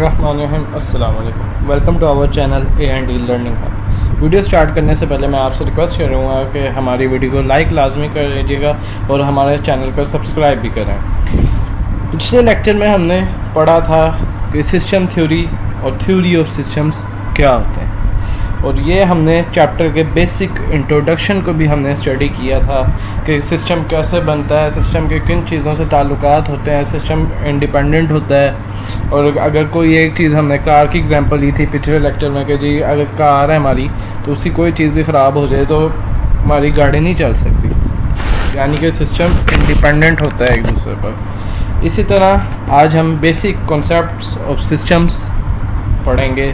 बिस्मिल्लाहिर्रहमानिर्रहीम। अस्सलाम वालेकुम। Welcome to our channel A&E learning hub. Video start करने से पहले मैं आपसे रिक्वेस्ट करूँगा कि हमारी वीडियो को लाइक लाजमी कर लीजिएगा और हमारे चैनल को सब्सक्राइब भी करें। पिछले लेक्चर में हमने पढ़ा था कि सिस्टम थ्योरी और थ्योरी ऑफ सिस्टम्स क्या होते हैं, और ये हमने चैप्टर के बेसिक इंट्रोडक्शन को भी हमने स्टडी किया था कि सिस्टम कैसे बनता है, सिस्टम के किन चीज़ों से ताल्लुकात होते हैं, सिस्टम इंडिपेंडेंट होता है। और अगर कोई एक चीज़, हमने कार की एग्जांपल ली थी पिछले लेक्चर में कि जी अगर कार है हमारी तो उसकी कोई चीज़ भी ख़राब हो जाए तो हमारी गाड़ी नहीं चल सकती, यानी कि सिस्टम इंडिपेंडेंट होता है एक दूसरे पर। इसी तरह आज हम बेसिक कॉन्सेप्ट्स ऑफ सिस्टम्स पढ़ेंगे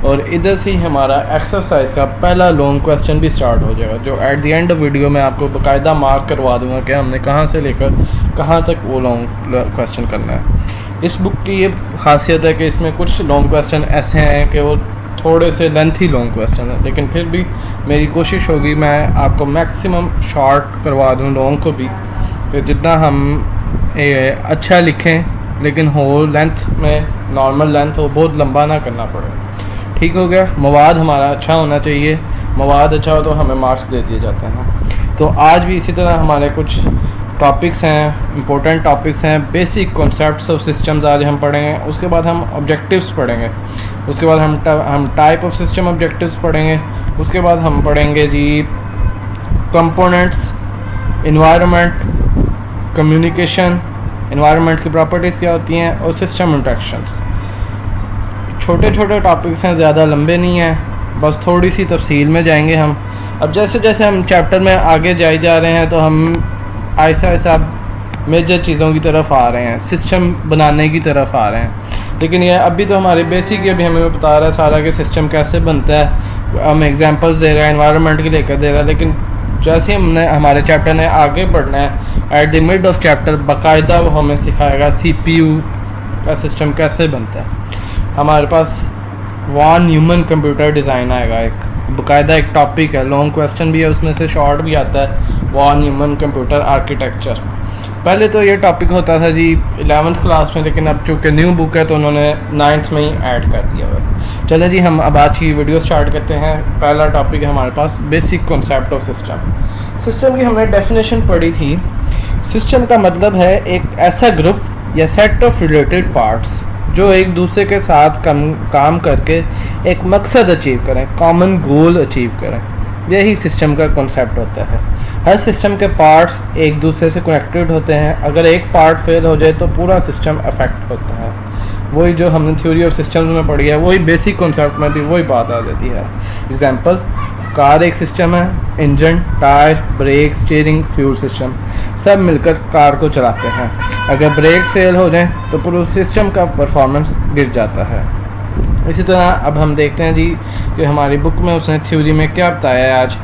और इधर से ही हमारा एक्सरसाइज का पहला लॉन्ग क्वेश्चन भी स्टार्ट हो जाएगा, जो एट द एंड वीडियो में आपको बाकायदा मार्क करवा दूंगा कि हमने कहाँ से लेकर कहाँ तक वो लॉन्ग क्वेश्चन करना है। इस बुक की ये खासियत है कि इसमें कुछ लॉन्ग क्वेश्चन ऐसे हैं कि वो थोड़े से लेंथी लॉन्ग क्वेश्चन है, लेकिन फिर भी मेरी कोशिश होगी मैं आपको मैक्सिमम शॉर्ट करवा दूँ लॉन्ग को भी, कि जितना हम अच्छा लिखें लेकिन हो लेंथ में नॉर्मल लेंथ हो, बहुत लंबा ना करना पड़े। ठीक हो गया। मवाद हमारा अच्छा होना चाहिए, मवाद अच्छा हो तो हमें मार्क्स दे दिए जाते हैं। तो आज भी इसी तरह हमारे कुछ टॉपिक्स हैं, इंपॉर्टेंट टॉपिक्स हैं। बेसिक कॉन्सेप्ट्स ऑफ सिस्टम्स आज हम पढ़ेंगे, उसके बाद हम ऑब्जेक्टिव्स पढ़ेंगे, उसके बाद हम टाइप ऑफ सिस्टम ऑब्जेक्टिव्स पढ़ेंगे, उसके बाद हम पढ़ेंगे जी कंपोनेंट्स, इन्वायरमेंट, कम्युनिकेशन, इन्वायरमेंट की प्रॉपर्टीज़ क्या होती हैं, और सिस्टम इंटरेक्शंस। छोटे छोटे टॉपिक्स हैं, ज़्यादा लंबे नहीं हैं, बस थोड़ी सी तफसील में जाएंगे हम। अब जैसे जैसे हम चैप्टर में आगे जाए जा रहे हैं तो हम ऐसा ऐसा मेजर चीज़ों की तरफ आ रहे हैं, सिस्टम बनाने की तरफ आ रहे हैं। लेकिन ये अभी तो हमारे बेसिक ये भी हमें बता रहा है सारा कि सिस्टम कैसे बनता है, हम एग्जांपल्स दे रहे हैं, इन्वायरमेंट की लेकर दे रहा है। लेकिन जैसे हमने हमारे चैप्टर ने आगे बढ़ना है, at the mid of chapter बाकायदा वो हमें सिखाएगा CPU का सिस्टम कैसे बनता है। हमारे पास वॉन न्यूमन कंप्यूटर डिज़ाइन आएगा, एक बाकायदा एक टॉपिक है, लॉन्ग क्वेश्चन भी है उसमें से, शॉर्ट भी आता है, वॉन न्यूमन कंप्यूटर आर्किटेक्चर। पहले तो ये टॉपिक होता था जी 11th क्लास में, लेकिन अब चूँकि न्यू बुक है तो उन्होंने 9th में ही ऐड कर दिया हुआ है। चलो जी हम अब आज की वीडियो स्टार्ट करते हैं। पहला टॉपिक है हमारे पास basic concept of system. System की हमने डेफिनेशन पढ़ी थी। सिस्टम का मतलब है एक ऐसा ग्रुप या सेट ऑफ रिलेटेड पार्ट्स जो एक दूसरे के साथ काम करके एक मकसद अचीव करें, कॉमन गोल अचीव करें। यही सिस्टम का कॉन्सेप्ट होता है। हर सिस्टम के पार्ट्स एक दूसरे से कनेक्टेड होते हैं, अगर एक पार्ट फेल हो जाए तो पूरा सिस्टम अफेक्ट होता है। वही जो हमने थ्योरी ऑफ सिस्टम्स में पढ़ी है, वही बेसिक कॉन्सेप्ट में भी वही बात आ जाती है। एग्जांपल, कार एक सिस्टम है, engine, tyre, brake, steering, fuel system सब मिलकर कार को चलाते हैं। अगर ब्रेक्स फेल हो जाएं तो पूरे सिस्टम का परफॉर्मेंस गिर जाता है। इसी तरह अब हम देखते हैं जी कि हमारी बुक में उसने थ्योरी में क्या बताया है। आज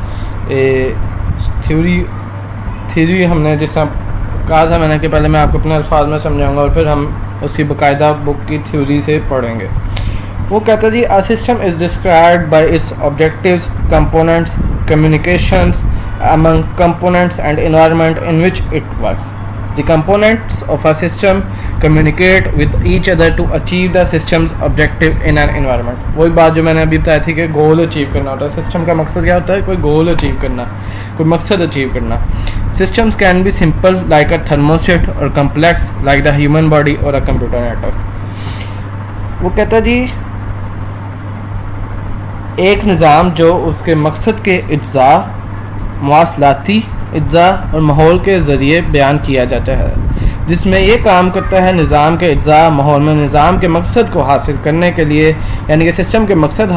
थ्योरी हमने जैसा कहा था मैंने कि पहले मैं आपको अपने अल्फाज में समझाऊंगा और फिर हम उसकी बाकायदा बुक की थ्योरी से पढ़ेंगे। वो कहता है जी a system is described by its objectives, components, communications among components and environment in which it works. The components of a system communicate with each other to achieve the system's objective in an environment. वही बात जो मैंने अभी बताई थी कि goal achieve करना होता है। सिस्टम का मकसद क्या होता है? कोई गोल अचीव करना, कोई मकसद अचीव करना। Systems can be simple like a thermostat or complex like the human body or a computer network. वो कहता है जी एक निज़ाम जो उसके मकसद के इज्जा, मवासलाती इज्जा और माहौल के ज़रिए बयान किया जाता है, जिसमें ये काम करता है निज़ाम के इज्जा माहौल में निज़ाम के मकसद को हासिल करने के लिए, यानी कि सिस्टम के मकसद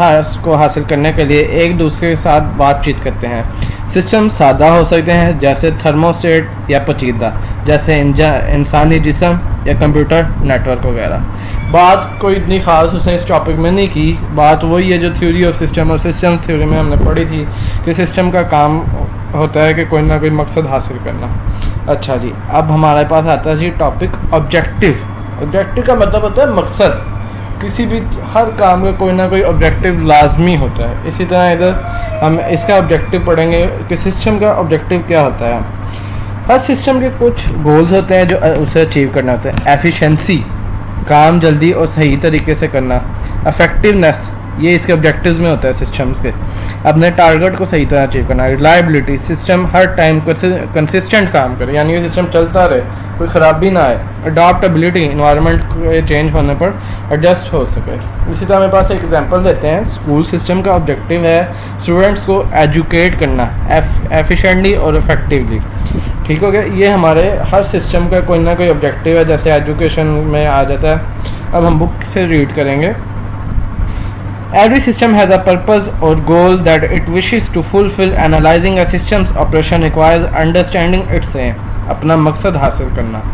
को हासिल करने के लिए एक दूसरे के साथ बातचीत करते हैं। सिस्टम सादा हो सकते हैं जैसे थर्मोस्टेट या पेचीदा जैसे इंसानी जिस्म या कंप्यूटर नेटवर्क वगैरह। बात कोई इतनी ख़ास उसने इस टॉपिक में नहीं की, बात वही है जो थ्योरी ऑफ सिस्टम और सिस्टम थ्योरी में हमने पढ़ी थी कि सिस्टम का काम होता है कि कोई ना कोई मकसद हासिल करना। अच्छा जी, अब हमारे पास आता है जी टॉपिक ऑब्जेक्टिव। ऑब्जेक्टिव का मतलब होता है मकसद। किसी भी हर काम का कोई ना कोई ऑब्जेक्टिव लाजमी होता है। इसी तरह इधर हम इसका ऑब्जेक्टिव पढ़ेंगे कि सिस्टम का ऑब्जेक्टिव क्या होता है। हर सिस्टम के कुछ गोल्स होते हैं जो उसे अचीव करना होता है। एफिशिएंसी, काम जल्दी और सही तरीके से करना। इफेक्टिवनेस, ये इसके ऑब्जेक्टिव्स में होता है सिस्टम्स के, अपने टारगेट को सही तरह अचीव करना। रिलायबिलिटी, सिस्टम हर टाइम कंसिस्टेंट काम करे, यानी ये सिस्टम चलता रहे, कोई ख़राबी ना आए। अडॉप्टेबिलिटी, इन्वायरमेंट के चेंज होने पर एडजस्ट हो सके। इसी तरह मेरे पास एक एग्जांपल देते हैं। स्कूल सिस्टम का ऑब्जेक्टिव है स्टूडेंट्स को एजुकेट करना एफिशिएंटली और इफेक्टिवली। ठीक हो गया, ये हमारे हर सिस्टम का कोई ना कोई ऑब्जेक्टिव है, जैसे एजुकेशन में आ जाता है। अब हम बुक से रीड करेंगे। Every system has a purpose or goal that it wishes to fulfill. Analyzing a system's operation requires understanding its aim. अपना मकसद हासिल करना।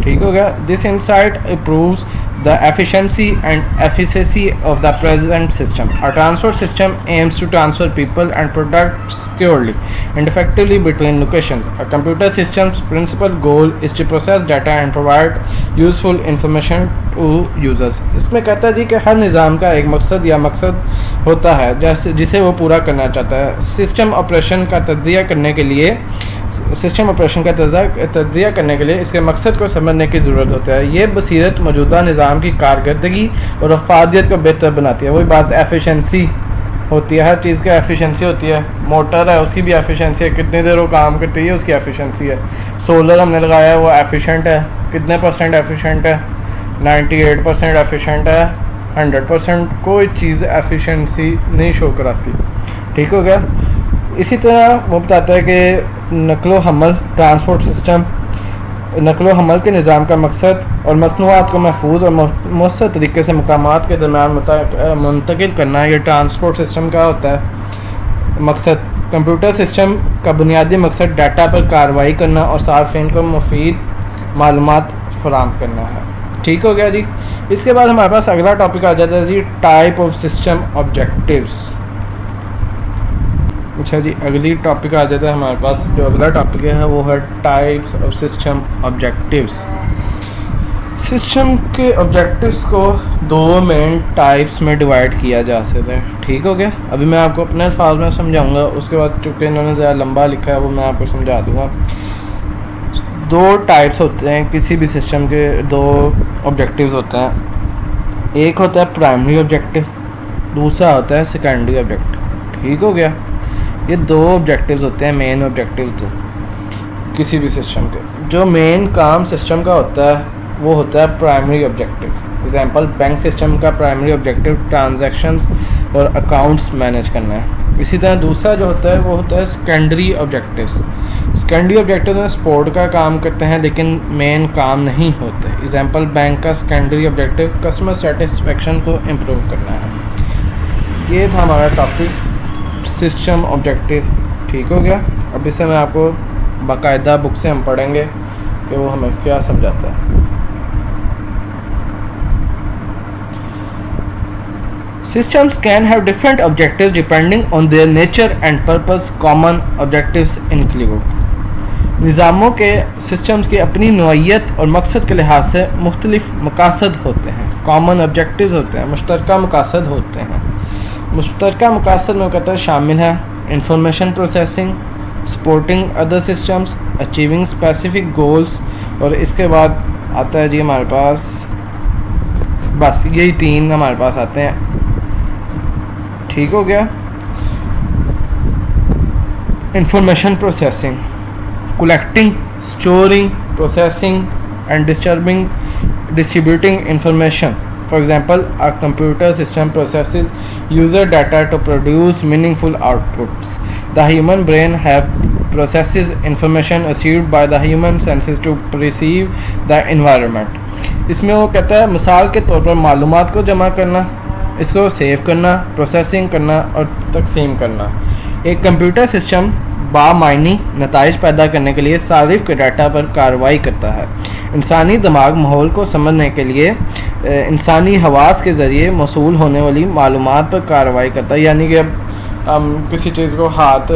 ठीक हो गया। This insight improves the efficiency and efficacy of the present system. A transport system aims to transfer people and products securely and effectively between locations. A computer system's principal goal is to process data and provide useful information to users. इसमें कहता है जी कि हर निज़ाम का एक मकसद या मकसद होता है जैसे जिसे वो पूरा करना चाहता है। सिस्टम ऑपरेशन का तज्जिया करने के लिए इसके मकसद को समझने की ज़रूरत होती है। ये बसीरत मौजूदा निज़ाम की कारकर्दगी और अफादियत को बेहतर बनाती है। वही बात एफिशिएंसी होती है, हर चीज़ की एफिशिएंसी होती है। मोटर है, उसकी भी एफिशिएंसी है, कितनी देर वो काम करती है उसकी एफिशिएंसी है। सोलर हमने लगाया है, वो एफिशिएंट है, कितने परसेंट एफिशिएंट है? 98% एफिशिएंट है। 100% कोई चीज़ एफिशिएंसी नहीं शो कराती। ठीक हो गया। इसी तरह वो बताता है कि नकलो हमल ट्रांसपोर्ट सिस्टम, नकलो हमल के निज़ाम का मकसद और मसनूआत को महफूज और मौसर तरीके से मकामात के दरमियान मुंतकिल करना, ये ट्रांसपोर्ट सिस्टम का होता है मकसद। कंप्यूटर सिस्टम का बुनियादी मकसद डाटा पर कार्रवाई करना और सार्फिन को मुफीद मालूमात फराहम करना है। ठीक हो गया जी। इसके बाद हमारे पास अगला टॉपिक आ जाता है जी, टाइप ऑफ सिस्टम ऑब्जेक्टिव्स। अच्छा जी, अगली टॉपिक आ जाता है हमारे पास, जो अगला टॉपिक है वो है types of system objectives. System के ऑब्जेक्टिव्स को दो मेन टाइप्स में डिवाइड किया जा सकता है। ठीक हो गया। अभी मैं आपको अपने अल्फाज में समझाऊंगा, उसके बाद चूँकि इन्होंने ज़्यादा लंबा लिखा है वो मैं आपको समझा दूँगा। दो टाइप्स होते हैं किसी भी सिस्टम के, दो ऑब्जेक्टिव्स होते हैं। एक होता है प्राइमरी ऑब्जेक्टिव, दूसरा होता है सेकेंडरी ऑब्जेक्टिव। ठीक हो गया। ये दो ऑब्जेक्टिव्स होते हैं, मेन ऑब्जेक्टिव्स दो किसी भी सिस्टम के। जो मेन काम सिस्टम का होता है वो होता है primary objective. Example, bank system का प्राइमरी ऑब्जेक्टिव ट्रांजैक्शंस और अकाउंट्स मैनेज करना है। इसी तरह दूसरा जो होता है वो होता है सेकेंडरी ऑब्जेक्टिव्स। सेकेंडरी ऑब्जेक्टिव में सपोर्ट का काम करते हैं लेकिन मेन काम नहीं होते। एग्जांपल, बैंक का सेकेंडरी ऑब्जेक्टिव कस्टमर सेटिस्फेक्शन को इम्प्रूव करना है। ये था हमारा टॉपिक सिस्टम ऑब्जेक्टिव। ठीक हो गया। अब इसे मैं आपको बाकायदा बुक से हम पढ़ेंगे कि वो हमें क्या समझाता है। Systems can have different objectives depending on their nature and purpose. Common objectives include निज़ामों के सिस्टम्स की अपनी नौइयत और मकसद के लिहाज से मुख्तलिफ मकासद होते हैं। कॉमन ऑब्जेक्टिव्स होते हैं, मुश्तरका मकासद होते हैं। मुश्तरका मकासद में कहता है शामिल है information processing, supporting other systems, achieving specific goals, और इसके बाद आता है जी हमारे पास बस यही तीन हमारे पास आते हैं। ठीक हो गया। Information processing, collecting, storing, processing and distributing information. For example, a computer system processes user data to produce meaningful outputs. The human brain processes information received by the human senses to perceive the environment. इसमें वो कहता है मिसाल के तौर पर मालूमात को जमा करना, इसको सेव करना, प्रोसेसिंग करना और तकसीम करना। एक कंप्यूटर सिस्टम बामायनी नताइज पैदा करने के लिए सारिफ के डाटा पर कार्रवाई करता है। इंसानी दिमाग माहौल को समझने के लिए इंसानी हवास के ज़रिए मौसूल होने वाली मालूमात पर कार्रवाई करता है। यानी कि अब हम किसी चीज़ को हाथ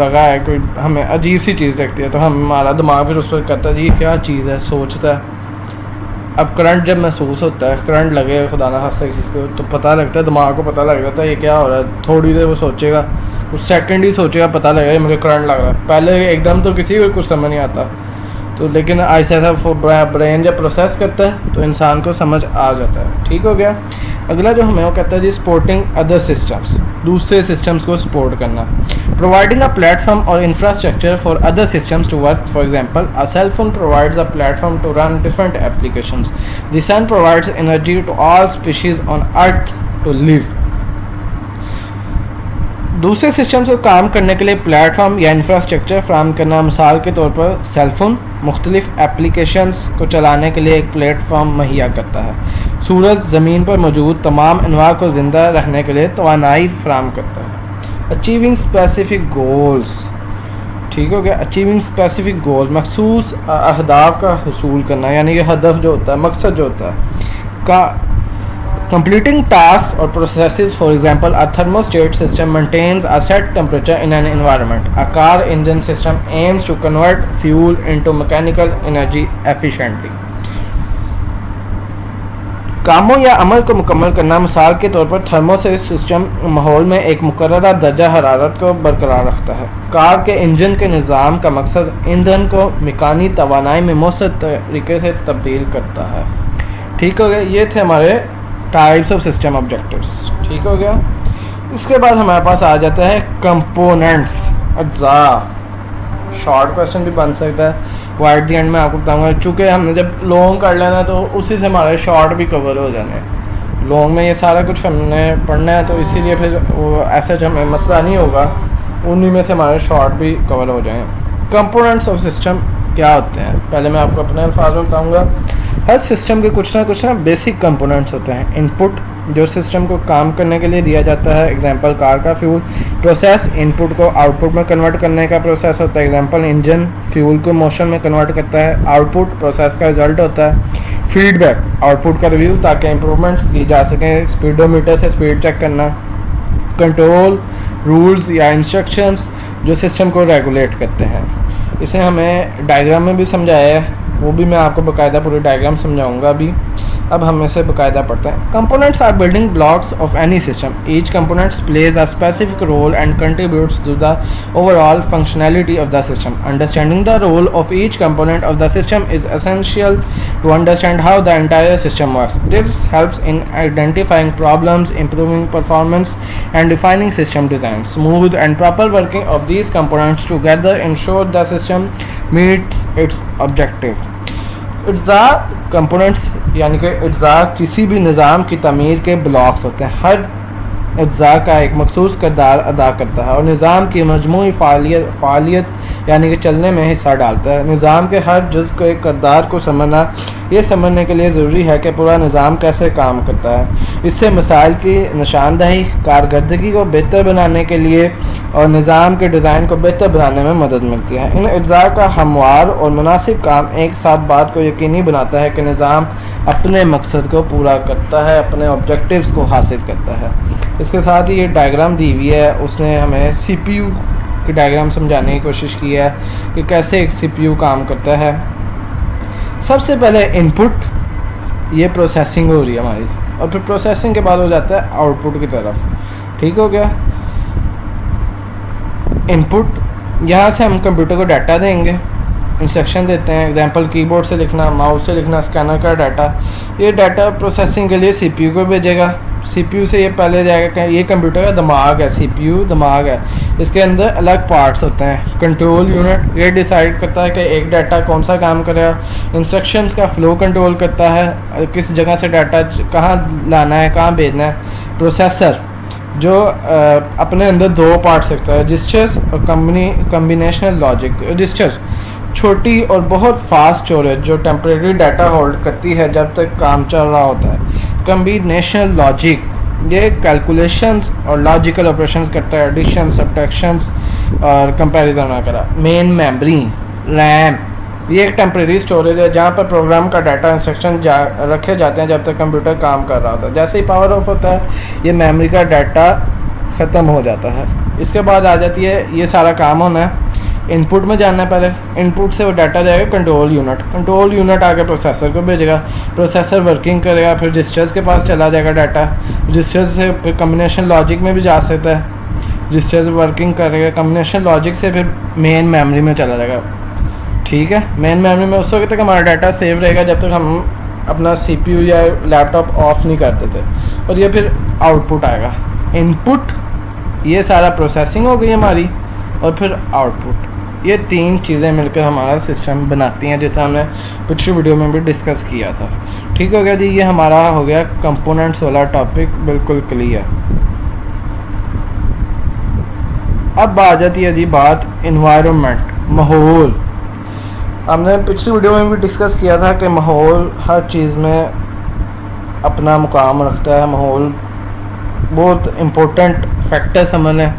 लगा है, कोई हमें अजीब सी चीज़ देखती है तो हमारा दिमाग फिर उस पर कहता है जी क्या चीज़ है, सोचता है। अब करंट जब महसूस होता है, करंट लगे खुदा ना खास्ता किसी को, तो पता लगता है, दिमाग को पता लग जाता है ये क्या हो रहा है। थोड़ी देर वो सोचेगा, उस सेकंड ही सोचेगा, पता लगेगा मुझे करंट लग रहा है। पहले एकदम तो किसी को कुछ समझ नहीं आता, तो लेकिन ऐसा ब्रेन जब प्रोसेस करता है तो इंसान को समझ आ जाता है। ठीक हो गया। अगला जो हमें वो कहता है जी सपोर्टिंग अदर सिस्टम्स, दूसरे सिस्टम्स को सपोर्ट करना। प्रोवाइडिंग अ प्लेटफॉर्म और infrastructure for other systems to work. For example a cell phone provides a platform to run different applications. The sun provides energy to all species on earth to live. दूसरे systems को काम करने के लिए platform या infrastructure फ्राहम करना, मिसाल के तौर पर सेलफोन मुख्तलिफ एप्लीकेशंस को चलाने के लिए एक प्लेटफॉर्म मुहैया करता है। सूरज ज़मीन पर मौजूद तमाम अनवा को ज़िंदा रहने के लिए तवानाई फ्राहम करता है। अचीविंग स्पेसिफिक गोल्स, ठीक हो गया। अचीविंग स्पेसिफिक गोल, मखसूस अहदाफ का हसूल करना, यानी कि हदफ जो होता है, मकसद जो होता है का completing tasks or processes. For example, a thermostat system maintains a set temperature in an environment. A car engine system aims to convert fuel into mechanical energy efficiently. कामों या अमल को मुकम्मल करना, मिसाल के तौर पर थर्मोस्टेट सिस्टम माहौल में एक मुकर्ररा दर्जा हरारत को बरकरार रखता है। कार के इंजन के निज़ाम का मकसद ईंधन को मिकानी तवानाई में मौसर तरीके से तब्दील करता है। ठीक हो गया। ये थे हमारे टाइप्स ऑफ सिस्टम ऑब्जेक्टिव्स। ठीक हो गया। इसके बाद हमारे पास आ जाता है कंपोनेंट्स, अज्जा। शॉर्ट क्वेश्चन भी बन सकता है, वो एट द एंड में आपको बताऊंगा। चूँकि हमने जब लॉन्ग कर लेना तो उसी से हमारे शॉर्ट भी कवर हो जाने हैं। लॉन्ग में ये सारा कुछ हमने पढ़ना है, तो इसीलिए फिर वो ऐसा हमें मसला नहीं होगा, उन्हीं में से हमारे शॉर्ट भी कवर हो जाएंगे। कंपोनेंट्स ऑफ सिस्टम क्या होते हैं, पहले मैं आपको अपने अल्फाज में बताऊँगा। हर सिस्टम के कुछ ना बेसिक कंपोनेंट्स होते हैं। इनपुट, जो सिस्टम को काम करने के लिए दिया जाता है, एग्जांपल कार का फ्यूल। प्रोसेस, इनपुट को आउटपुट में कन्वर्ट करने का प्रोसेस होता है, एग्जांपल इंजन फ्यूल को मोशन में कन्वर्ट करता है। आउटपुट प्रोसेस का रिजल्ट होता है। फीडबैक, आउटपुट का रिव्यू ताकि इंप्रूवमेंट्स की जा सकें, स्पीडोमीटर से स्पीड चेक करना। कंट्रोल, रूल्स या इंस्ट्रक्शंस जो सिस्टम को रेगुलेट करते हैं। इसे हमें डायग्राम में भी समझाया है, वो भी मैं आपको बाकायदा पूरी डायग्राम समझाऊंगा अभी। अब हम इसे बाकायदा पढ़ते हैं। Components are building blocks of any system. Each components plays a specific role and contributes to the overall functionality of the system. Understanding the role of each component of the system is essential to understand how the entire system works. This helps in identifying problems, improving performance and defining system design. Smooth and proper working of these components together ensure the system meets its objective. Itza components यानी कि Itza किसी भी निज़ाम की तमीर के blocks होते हैं। हर Itza का एक मखसूस किरदार अदा करता है और निज़ाम की मजमूई फ़ालियत यानी कि चलने में हिस्सा डालता है। निज़ाम के हर जुज़ के किरदार को समझना, ये समझने के लिए ज़रूरी है कि पूरा निज़ाम कैसे काम करता है। इससे मसाइल की निशानदही, कारकर्दगी को बेहतर बनाने के लिए और निज़ाम के डिज़ाइन को बेहतर बनाने में मदद मिलती है। इन अज्जा का हमवार और मुनासिब काम एक साथ बात को यकीनी बनाता है कि निज़ाम अपने मकसद को पूरा करता है, अपने ऑब्जेक्टिव्स को हासिल करता है। इसके साथ ही ये डायग्राम दी हुई है, उसने हमें CPU की डायग्राम समझाने की कोशिश की है कि कैसे एक CPU काम करता है। सबसे पहले इनपुट, ये प्रोसेसिंग हो रही है हमारी, और फिर प्रोसेसिंग के बाद हो जाता है आउटपुट की तरफ। ठीक हो गया। इनपुट, यहाँ से हम कंप्यूटर को डाटा देंगे, इंस्ट्रक्शन देते हैं, एग्जांपल कीबोर्ड से लिखना, माउस से लिखना, स्कैनर का डाटा। ये डाटा प्रोसेसिंग के लिए CPU को भेजेगा। CPU से ये पहले जाएगा कि ये कंप्यूटर का दिमाग है, CPU दिमाग है, इसके अंदर अलग पार्ट्स होते हैं। कंट्रोल यूनिट, ये डिसाइड करता है कि एक डाटा कौन सा काम करेगा। इंस्ट्रक्शंस का फ्लो कंट्रोल करता है, किस जगह से डाटा कहाँ लाना है, कहाँ भेजना है। प्रोसेसर, जो अपने अंदर दो पार्ट्स रखता है, रजिस्टर्स और कम्बिनेशनल लॉजिक। रजिस्टर्स छोटी और बहुत फास्ट स्टोरेज जो टेम्परेरी डाटा होल्ड करती है जब तक काम चल रहा होता है। कम्बिनेशनल लॉजिक, ये कैलकुलेशंस और लॉजिकल ऑपरेशंस करता है, एडिशन, सब्ट्रैक्शंस और कंपैरिजन वगैरह। मेन मेमोरी, रैम, ये एक टेम्परेरी स्टोरेज है जहाँ पर प्रोग्राम का डाटा इंस्ट्रक्शन रखे जाते हैं जब तक कंप्यूटर काम कर रहा होता है। जैसे ही पावर ऑफ होता है, ये मेमोरी का डाटा ख़त्म हो जाता है। इसके बाद आ जाती है, ये सारा काम होना है, इनपुट में जाना है। पहले इनपुट से वो डाटा जाएगा कंट्रोल यूनिट, कंट्रोल यूनिट आगे प्रोसेसर को भेजेगा, प्रोसेसर वर्किंग करेगा, फिर रजिस्टर्स के पास चला जाएगा डाटा, रजिस्टर्स से फिर कम्बिनेशन लॉजिक में भी जा सकता है, रजिस्टर्स वर्किंग करेगा, कम्बिनेशन लॉजिक से फिर मेन मेमोरी में चला जाएगा। ठीक है। मेन मेमोरी में उस वक्त तक हमारा डाटा सेव रहेगा जब तक हम अपना CPU या लैपटॉप ऑफ नहीं कर देते, और ये फिर आउटपुट आएगा। इनपुट, ये सारा प्रोसेसिंग हो गई हमारी, और फिर आउटपुट। ये तीन चीज़ें मिलकर हमारा सिस्टम बनाती हैं, जैसा हमने पिछली वीडियो में भी डिस्कस किया था। ठीक हो गया जी, ये हमारा हो गया कंपोनेंट्स वाला टॉपिक बिल्कुल क्लियर। अब आ जाती है जी बात इन्वायरमेंट, माहौल। हमने पिछली वीडियो में भी डिस्कस किया था कि माहौल हर चीज़ में अपना मुकाम रखता है। माहौल बहुत इम्पोर्टेंट फैक्टर समझ है।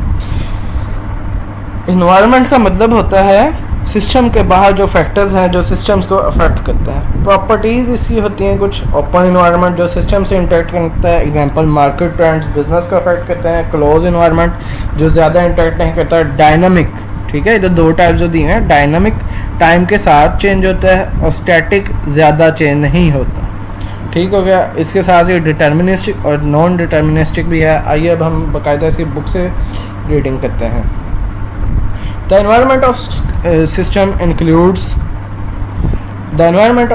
इन्वायरमेंट का मतलब होता है सिस्टम के बाहर जो फैक्टर्स हैं जो सिस्टम्स को अफेक्ट करता है। प्रॉपर्टीज़ इसकी होती हैं कुछ। ओपन इन्वायरमेंट जो सिस्टम से इंटरेक्ट करता है, एग्जांपल मार्केट ट्रेंड्स बिजनेस को अफेक्ट करते हैं। क्लोज इन्वायरमेंट जो ज़्यादा इंटरेक्ट नहीं करता है। डायनामिक, ठीक है, इधर दो टाइप जो दिए हैं, डायनामिक टाइम के साथ चेंज होता है, और स्टैटिक ज़्यादा चेंज नहीं होता। ठीक हो गया। इसके साथ ही डिटर्मिनिस्टिक और नॉन डिटर्मिनिस्टिक भी है। आइए अब हम बाकायदा इसकी बुक से रीडिंग करते हैं। The environment of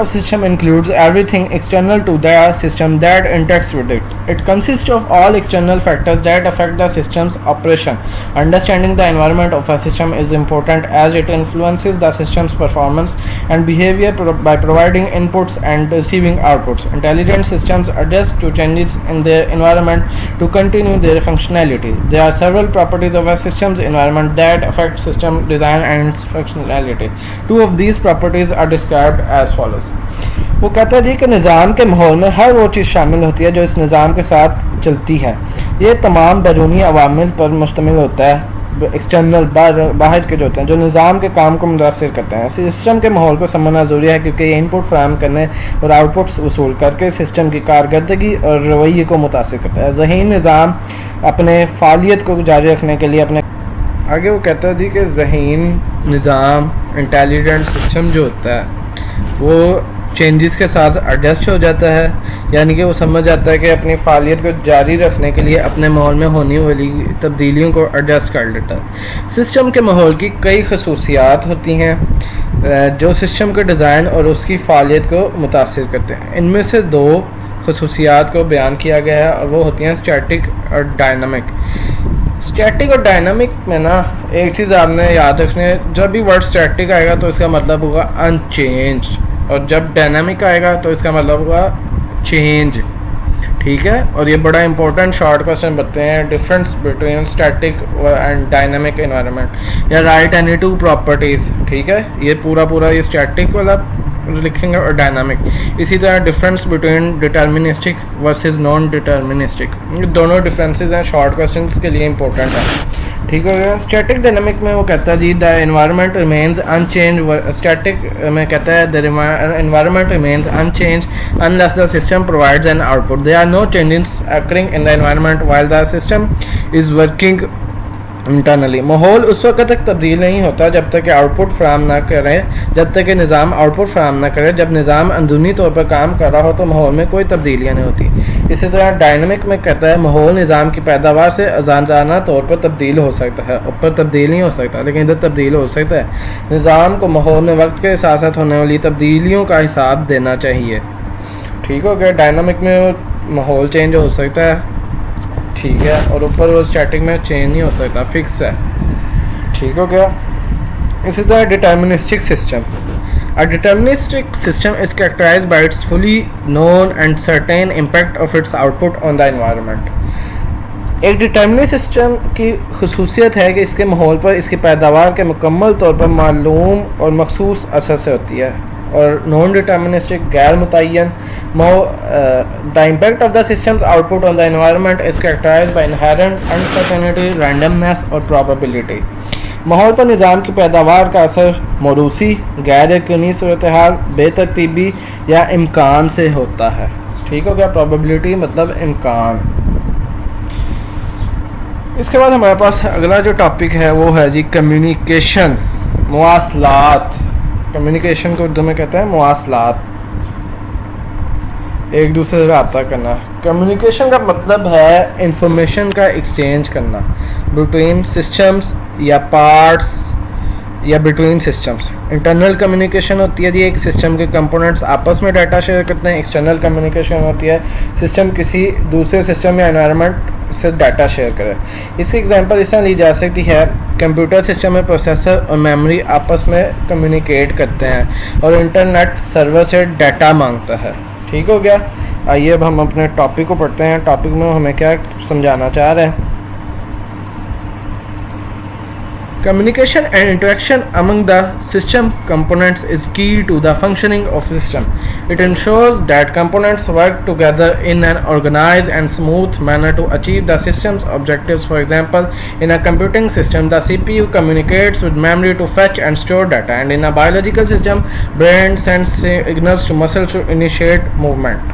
system includes everything external to the system that interacts with it. It consists of all external factors that affect the system's operation. Understanding the environment of a system is important as it influences the system's performance and behavior by providing inputs and receiving outputs. Intelligent systems adjust to changes in their environment to continue their functionality. There are several properties of a system's environment that affect system design and its functionality. Two of these properties are described as follows. वो कहता है जी कि निज़ाम के माहौल में हर वो चीज़ शामिल होती है जो इस निज़ाम के साथ चलती है। ये तमाम बैरूनी अवामिल पर मुश्तमिल होता है, एक्सटर्नल बाहर के जो होते हैं जो निज़ाम के काम को मुतासिर करते हैं। सिस्टम के माहौल को समझना ज़रूरी है क्योंकि ये इनपुट फराहम करने और आउटपुट्स वसूल करके सिस्टम की कारकर्दगी और रवैये को मुतासिर करता है। ज़हीन निज़ाम अपने फ़ालियत को जारी रखने के लिए अपने आगे वो कहता है जी कि ज़हीन निज़ाम इंटेलिजेंट सिस्टम जो होता है वो चेंजेस के साथ एडजस्ट हो जाता है, यानी कि वो समझ जाता है कि अपनी फ़ालियत को जारी रखने के लिए अपने माहौल में होने वाली तब्दीलियों को एडजस्ट कर लेता है। सिस्टम के माहौल की कई खसूसियात होती हैं जो सिस्टम के डिज़ाइन और उसकी फ़ालियत को मुतासिर करते हैं। इनमें से दो खसूसियात को बयान किया गया है और वो होती हैं स्टैटिक और डायनामिक। स्टैटिक और डायनामिक में ना एक चीज़ आपने याद रखनी है, जब भी वर्ड स्टैटिक आएगा तो इसका मतलब होगा अनचेंज, और जब डायनामिक आएगा तो इसका मतलब होगा चेंज। ठीक है, और ये बड़ा इंपॉर्टेंट शॉर्ट क्वेश्चन बनते हैं, difference between static and dynamic environment, या राइट एनी टू प्रॉपर्टीज़। ठीक है, ये पूरा ये स्टैटिक वाला लिखेंगे और डायनामिक। इसी तरह difference between deterministic versus non deterministic, ये दोनों डिफरेंसेस हैं, शॉर्ट क्वेश्चंस के लिए इंपॉर्टेंट है। ठीक हो गया। स्टैटिक डायनामिक में वो कहता है जी the environment remains unchange. Static में कहता है the environment remains unchange unless the system provides an output. There are no changes occurring in the environment while the system is working internally. माहौल उस वक्त तक तब्दील नहीं होता जब तक कि आउटपुट फ्राहम ना करे, जब तक कि निज़ाम आउटपुट फ्राहम ना करे। जब निज़ाम अंदरूनी तौर पर काम कर रहा हो तो माहौल में कोई तब्दीलियाँ नहीं होती। इसी तरह डायनामिक में कहता है माहौल निज़ाम की पैदावार से अजानदाना तौर पर तब्दील हो सकता है, ऊपर तब्दील नहीं हो सकता लेकिन इधर तब्दील हो सकता है। निज़ाम को माहौल में वक्त के साथ साथ होने वाली तब्दीलियों का हिसाब देना चाहिए। ठीक हो गया। डायनामिक में माहौल चेंज हो सकता है, ठीक है, और ऊपर वो स्टैटिक में चेंज नहीं हो सकता, फिक्स है। ठीक हो गया। इसी तरह deterministic system. A deterministic system is characterized by its fully known and certain impact of its output on the environment. एक डिटर्मिनिस्ट सिस्टम की खसूसियत है कि इसके माहौल पर इसकी पैदावार के मुकम्मल तौर पर मालूम और मखसूस असर से होती है, और नॉन डिटर्मिनिस्टिक गैर मुतय्यन। The impact of the system's output on the environment is characterised by inherent uncertainty, randomness और प्रोबेबिलिटी। माहौल पर निज़ाम की पैदावार का असर मौरूसी, गैर यकीनी सूरत हाल, बेतरतीबी या इम्कान से होता है। ठीक हो गया। प्रोबेबिलिटी मतलब इम्कान। इसके बाद हमारे पास अगला जो टॉपिक है वो है जी कम्युनिकेशन, मुवासलात। कम्युनिकेशन को उर्दू में कहते हैं मुवासलात, एक दूसरे से रब्ता करना। कम्युनिकेशन का मतलब है इंफॉर्मेशन का एक्सचेंज करना बिटवीन सिस्टम्स या पार्ट्स या बिटवीन सिस्टम्स। इंटरनल कम्युनिकेशन होती है जी, एक सिस्टम के कंपोनेंट्स आपस में डाटा शेयर करते हैं। एक्सटर्नल कम्युनिकेशन होती है सिस्टम किसी दूसरे सिस्टम या एनवायरनमेंट से डाटा शेयर करे। इसकी एग्जांपल इस तरह ली जा सकती है, कंप्यूटर सिस्टम में प्रोसेसर और मेमोरी आपस में कम्युनिकेट करते हैं और इंटरनेट सर्वर से डाटा मांगता है। ठीक हो गया। आइए अब हम अपने टॉपिक को पढ़ते हैं। टॉपिक में हमें क्या समझाना चाह रहे हैं। Communication and interaction among the system components is key to the functioning of system. It ensures that components work together in an organized and smooth manner to achieve the system's objectives. For example, in a computing system, the CPU communicates with memory to fetch and store data, and in a biological system, brain sends signals to muscles to initiate movement.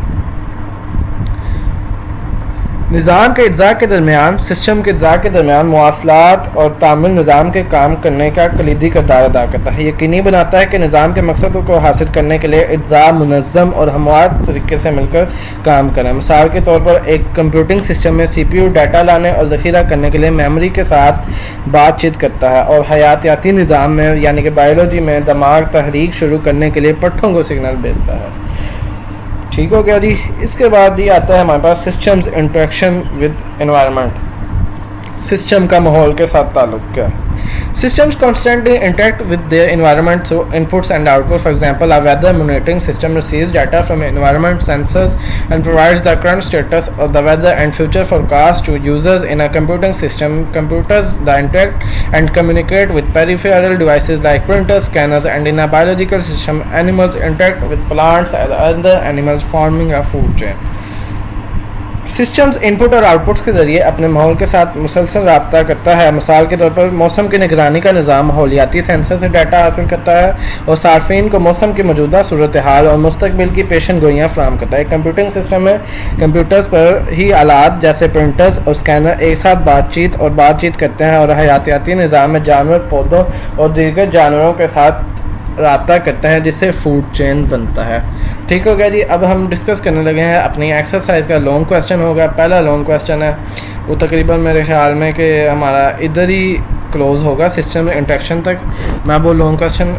निज़ाम के अज्जा के दरमियान, system के अज्जा के दरमियान मवासलात और तामील निज़ाम के काम करने का कलीदी किरदार अदा करता है। यकीनी बनाता है कि निज़ाम के मकसद को हासिल करने के लिए अज्जा मुनज़्ज़म और हमवार तरीके से मिलकर काम करें। मिसाल के तौर पर एक कंप्यूटिंग सिस्टम में CPU डाटा लाने और ज़ख़ीरा करने के लिए मेमोरी के साथ बातचीत करता है, और हयातियाती निज़ाम में यानी कि बायोलॉजी में दिमाग तहरीक शुरू करने के लिए पट्ठों को सिग्नल भेजता है। ठीक हो गया जी। इसके बाद जी आता है हमारे पास system's interaction with environment. System का माहौल के साथ ताल्लुक क्या है। Systems constantly interact with their environment through inputs and outputs. For example, a weather monitoring system receives data from environment sensors and provides the current status of the weather and future forecast to users. In a computing system, computers that interact and communicate with peripheral devices like printers, scanners, and in a biological system, animals interact with plants and other animals, forming a food chain. Systems input और outputs के ज़रिए अपने माहौल के साथ मुसलसल रब्ता करता है। मिसाल के तौर पर मौसम की निगरानी का निज़ाम माहौलियाती सेंसर से डाटा हासिल करता है और सार्फिन को मौसम की मौजूदा सूरत हाल और मुस्तकबिल की पेशन गोइयाँ फ्राहम करता है। कंप्यूटिंग सिस्टम में कंप्यूटर्स पर ही आलात जैसे प्रिंटर्स और स्कैनर एक साथ बातचीत करते हैं और हयातियाती निज़ाम में जानवर, पौधों और दीगर जानवरों के साथ रब्ता करता है, जिससे फूड चेन बनता है। ठीक हो गया जी। अब हम डिस्कस करने लगे हैं अपनी एक्सरसाइज का लॉन्ग क्वेश्चन होगा। पहला लॉन्ग क्वेश्चन है वो तकरीबन मेरे ख्याल में कि हमारा इधर ही क्लोज़ होगा सिस्टम इंटरेक्शन तक। मैं वो लॉन्ग क्वेश्चन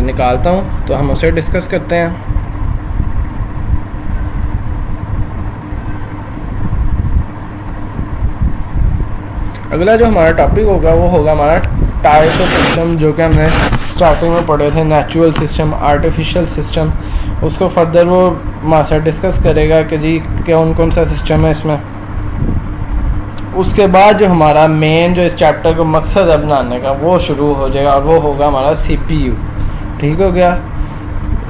निकालता हूँ तो हम उसे डिस्कस करते हैं। अगला जो हमारा टॉपिक होगा वो होगा हमारा टाइप्स ऑफ सिस्टम, जो कि हमने स्टार्टिंग में पढ़े थे। नेचुरल सिस्टम, आर्टिफिशियल सिस्टम, उसको फर्दर वो हमारे साथ डिस्कस करेगा कि जी कौन कौन सा सिस्टम है इसमें। उसके बाद जो हमारा मेन जो इस चैप्टर को मकसद है बनाने का वो शुरू हो जाएगा और वो होगा हमारा CPU। ठीक हो गया।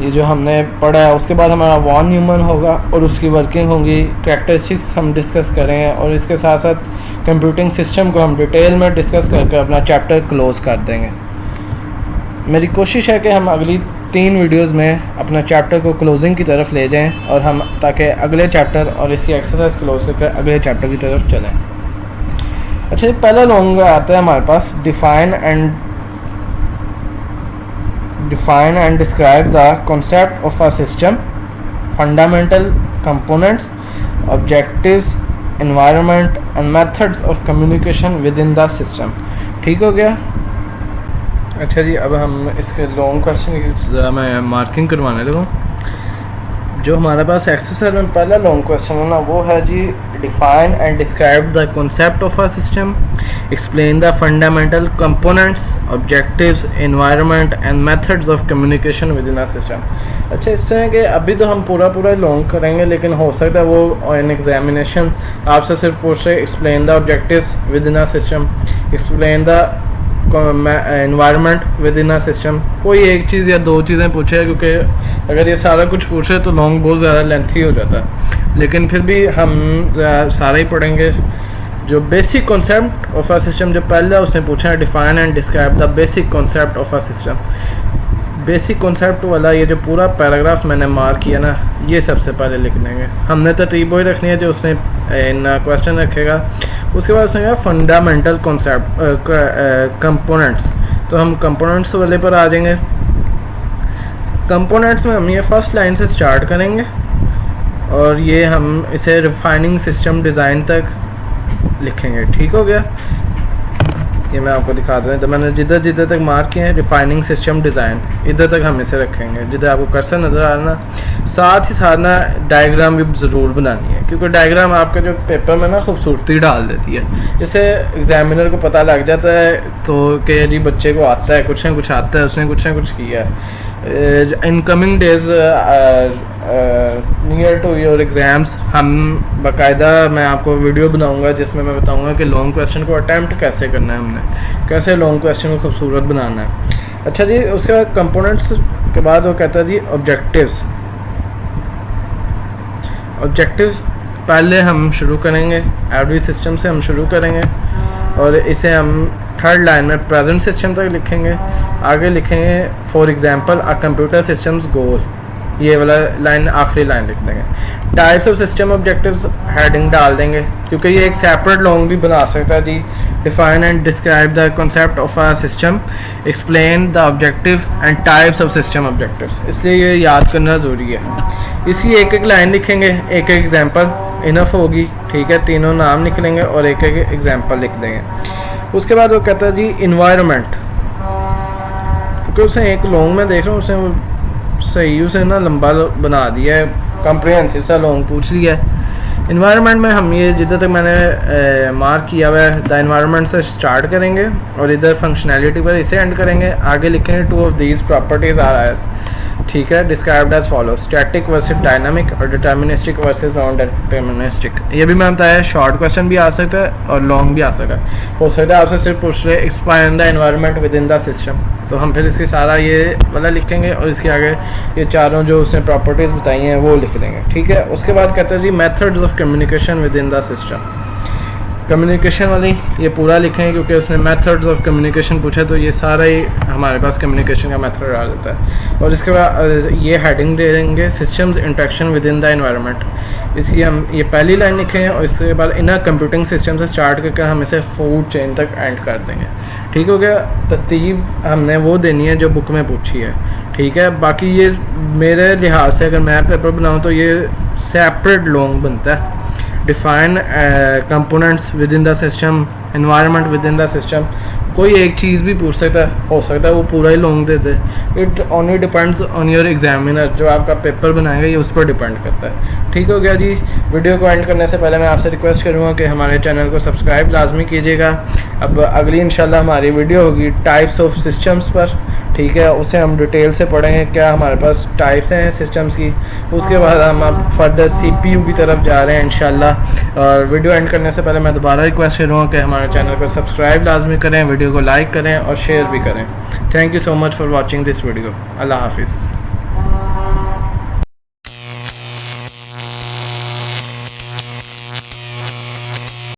ये जो हमने पढ़ा है उसके बाद हमारा वॉन न्यूमन होगा और उसकी वर्किंग होगी, कैरेक्टरिस्टिक्स हम डिस्कस करेंगे और इसके साथ साथ कंप्यूटिंग सिस्टम को हम डिटेल में डिस्कस करके अपना चैप्टर क्लोज़ कर देंगे। मेरी कोशिश है कि हम अगली 3 वीडियोस में अपना चैप्टर को क्लोजिंग की तरफ ले जाएं और हम ताकि अगले चैप्टर और इसकी एक्सरसाइज क्लोज करके अगले चैप्टर की तरफ चलें। अच्छा, पहला लॉन्ग आता है हमारे पास define and describe the concept of a system, fundamental components, objectives, environment and methods of communication within the system. ठीक हो गया। अच्छा जी, अब हम इसके लॉन्ग क्वेश्चन की मैं मार्किंग करवाने लगूँ। जो हमारे पास एक्सरसाइज में पहला लॉन्ग क्वेश्चन है ना वो है जी define and describe the concept of a system, explain the fundamental components, objectives, environment and methods of communication within a system. अच्छा, इससे है कि अभी तो हम पूरा लॉन्ग करेंगे, लेकिन हो सकता है वो इन एग्जामिनेशन आपसे सिर्फ पूछ रहे explain the objectives with in a system, explain the environment with in a system, कोई एक चीज़ या 2 चीज़ें पूछे, क्योंकि अगर ये सारा कुछ पूछे तो लॉन्ग बहुत ज़्यादा लेंथी हो जाता है। लेकिन फिर भी हम सारा ही पढ़ेंगे। जो basic concept of a system जो पहले उसने पूछा है, define and describe the basic concept of a system. Basic concept वाला ये जो पूरा पैराग्राफ मैंने मार्क किया ना, ये सबसे पहले लिख देंगे। हमने तरतीब वही रखनी है जो उसने इन क्वेश्चन रखेगा। उसके बाद उसने कहा फंडामेंटल कॉन्सेप्ट कंपोनेंट्स, तो हम कंपोनेंट्स वाले पर आ जाएंगे। कंपोनेंट्स में हम ये फर्स्ट लाइन से स्टार्ट करेंगे और ये हम इसे रिफाइनिंग सिस्टम डिज़ाइन तक लिखेंगे। ठीक हो गया। ये मैं आपको दिखा दूँ, तो मैंने जिधर जिधर तक मार्क किए हैं रिफाइनिंग सिस्टम डिज़ाइन, इधर तक हम इसे रखेंगे। जिधर आपको कर्सर नज़र आ रहा ना, साथ ही साथ ना डायग्राम भी ज़रूर बनानी है, क्योंकि डायग्राम आपके जो पेपर में ना खूबसूरती डाल देती है। इससे एग्जामिनर को पता लग जाता है तो कि जी बच्चे को आता है, कुछ ना कुछ आता है, उसने कुछ ना कुछ किया है। In coming days near to your exams हम बाकायदा मैं आपको वीडियो बनाऊंगा जिसमें मैं बताऊंगा कि लॉन्ग क्वेश्चन को अटैम्प्ट कैसे करना है, हमने कैसे लॉन्ग क्वेश्चन को खूबसूरत बनाना है। अच्छा जी, उसके बाद कंपोनेंट्स के बाद वो कहता है जी ऑब्जेक्टिव्स। ऑब्जेक्टिव्स पहले हम शुरू करेंगे एवरी सिस्टम से हम शुरू करेंगे, और इसे हम थर्ड लाइन में प्रेजेंट सिस्टम तक लिखेंगे। आगे लिखेंगे for example a computer systems goal, ये वाला लाइन आखिरी लाइन लिख देंगे। Types of system objectives heading डाल देंगे, क्योंकि ये एक सेपरेट लॉन्ग भी बना सकता है जी। Define and describe the concept of a system, explain the objective and types of system objectives, इसलिए ये याद करना ज़रूरी है। इसी एक एक लाइन लिखेंगे, एक एक एग्जाम्पल इनफ होगी, ठीक है। तीनों नाम निकलेंगे और एक एक एग्जाम्पल लिख देंगे। उसके बाद वो कहता है जी इन्वायरमेंट, क्योंकि उसे एक लॉन्ग में देख रहा हूँ, उसे सही उसे ना लंबा बना दिया है, कॉम्प्रिहेंसिव सा लॉन्ग पूछ लिया है। इन्वायरमेंट में हम ये जिधर तक मैंने मार्क किया हुआ है द इन्वायरमेंट से स्टार्ट करेंगे और इधर फंक्शनैलिटी पर इसे एंड करेंगे। आगे लिखेंगे two of these properties are as, ठीक है, described as follow, static versus dynamic और डिटर्मिनिस्टिक वर्सेस नॉन डिटर्मिनिस्टिक। ये भी मैं बताया शॉर्ट क्वेश्चन भी आ सकता है और लॉन्ग भी आ सकता है। हो सकता है आपसे सिर्फ पूछ रहे explain the environment with in the system, तो हम फिर इसके सारा ये वाला लिखेंगे और इसके आगे ये चारों जो उसने प्रॉपर्टीज़ बताई हैं वो लिख देंगे, ठीक है। उसके बाद कहते हैं जी methods of communication within the system. Communication वाली ये पूरा लिखेंगे, क्योंकि उसने मेथड्स ऑफ कम्युनिकेशन पूछा, तो ये सारा ही हमारे पास कम्युनिकेशन का मेथड आ जाता है। और इसके बाद ये हेडिंग दे देंगे systems interaction with in the environment. इसकी हम ये पहली लाइन लिखेंगे और इसके बाद इन कंप्यूटिंग सिस्टम से स्टार्ट करके हम इसे फूड चेन तक एंड कर देंगे, ठीक हो गया। तरतीब हमने वो देनी है जो बुक में पूछी है, ठीक है। बाकी ये मेरे लिहाज से अगर मैं पेपर बनाऊँ तो ये सेपरेट लॉन्ग बनता है। Define components with in the system, environment with in the system, कोई एक चीज़ भी पूछ सकता है, हो सकता है वो पूरा ही लॉन्ग दे दे। It only depends on your examiner, जो आपका पेपर बनाएगा ये उस पर डिपेंड करता है, ठीक हो गया जी। वीडियो को एंड करने से पहले मैं आपसे रिक्वेस्ट करूँगा कि हमारे चैनल को सब्सक्राइब लाजमी कीजिएगा। अब अगली इंशाल्लाह हमारी वीडियो होगी टाइप्स ऑफ सिस्टम्स पर, ठीक है। उसे हम डिटेल से पढ़ेंगे, क्या हमारे पास टाइप्स हैं सिस्टम्स की। उसके बाद हम अब फर्दर CPU की तरफ जा रहे हैं इंशाल्लाह। और वीडियो एंड करने से पहले मैं दोबारा रिक्वेस्ट करूँगा कि हमारे चैनल को सब्सक्राइब लाजमी करें, वीडियो को लाइक करें और शेयर भी करें। Thank you so much for watching this video. अल्लाह हाफिज़।